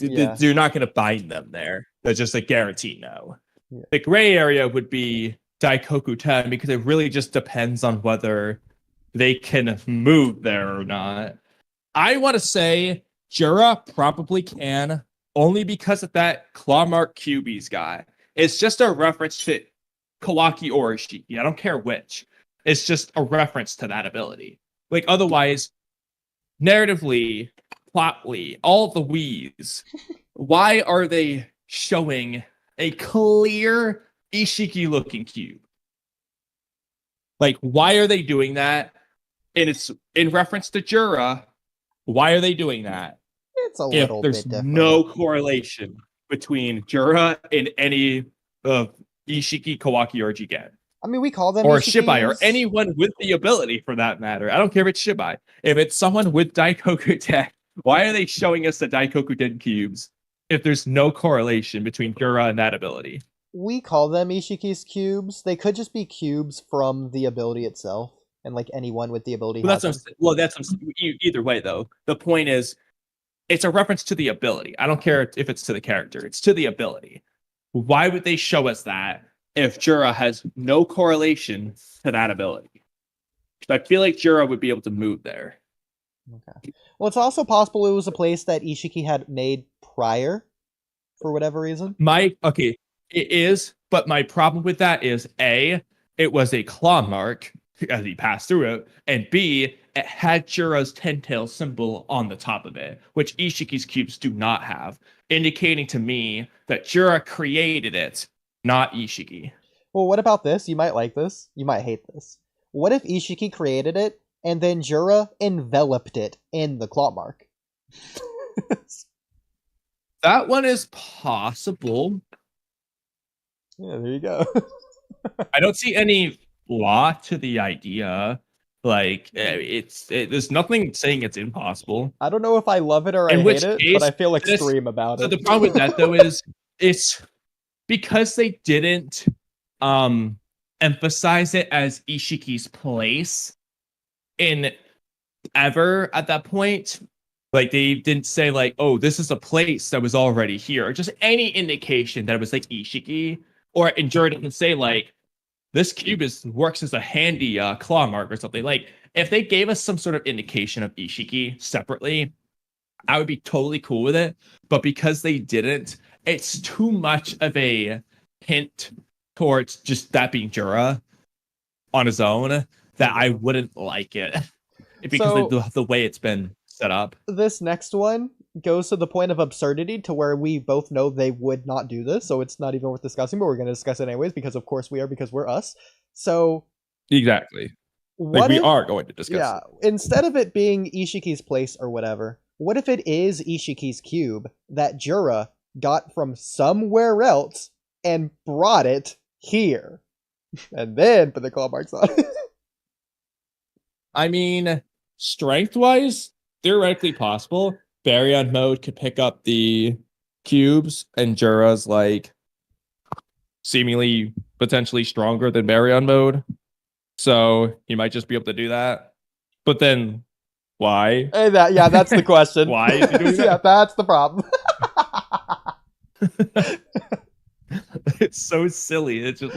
Yeah. You're not going to bind them there. That's just a guarantee no. Yeah. The gray area would be Daikoku 10 because it really just depends on whether they can move there or not. I want to say Jura probably can, only because of that claw mark cube he's got. It's just a reference to Kawaki or Ishiki. I don't care which. It's just a reference to that ability. Like, otherwise, narratively, plotly, all the wees, why are they showing a clear Ishiki looking cube? Like, why are they doing that? And it's in reference to Jura. Why are they doing that? It's a If little there's bit different. no correlation between Jura and any of Ishiki, Kawaki, or Jigen. I mean, we call them Or Ishikis. Shibai, or anyone with the ability for that matter. I don't care if it's Shibai. If it's someone with Daikoku tech, why are they showing us the Daikoku Den cubes if there's no correlation between Jura and that ability? We call them Ishiki's cubes. They could just be cubes from the ability itself, and like anyone with the ability. Either way though. The point is, it's a reference to the ability. I don't care if it's to the character. It's to the ability. Why would they show us that if Jura has no correlation to that ability? I feel like Jura would be able to move there. Okay. Well, it's also possible it was a place that Ishiki had made prior, for whatever reason. It is, but my problem with that is A, it was a claw mark as he passed through it, and B, it had Jura's ten-tail symbol on the top of it, which Ishiki's cubes do not have, indicating to me that Jura created it, not Ishiki. Well, what about this? You might like this. You might hate this. What if Ishiki created it, and then Jura enveloped it in the claw mark? That one is possible. Yeah, there you go. I don't see any flaw to the idea. Like, there's nothing saying it's impossible. I don't know if I love it or I hate it, but I feel extreme about it. So the problem with that, though, is it's because they didn't emphasize it as Ishiki's place in ever at that point. Like, they didn't say, like, oh, this is a place that was already here, or just any indication that it was like Ishiki. Or in Jura didn't say, like, this cube works as a handy claw mark or something. Like, if they gave us some sort of indication of Ishiki separately, I would be totally cool with it. But because they didn't, it's too much of a hint towards just that being Jura on his own that I wouldn't like it because of the way it's been set up. This next one goes to the point of absurdity to where we both know they would not do this, so it's not even worth discussing, but we're going to discuss it anyways because of course we are, because we're us. So exactly. We are going to discuss it. Instead of it being Ishiki's place or whatever, what if it is Ishiki's cube that Jura got from somewhere else and brought it here? And then put the claw marks on it. I mean, strength-wise, theoretically possible. Baryon mode could pick up the cubes, and Jura's like seemingly potentially stronger than Baryon mode. So he might just be able to do that. But then why? That's the question. Why is he doing that? Yeah, that's the problem. It's so silly. It's just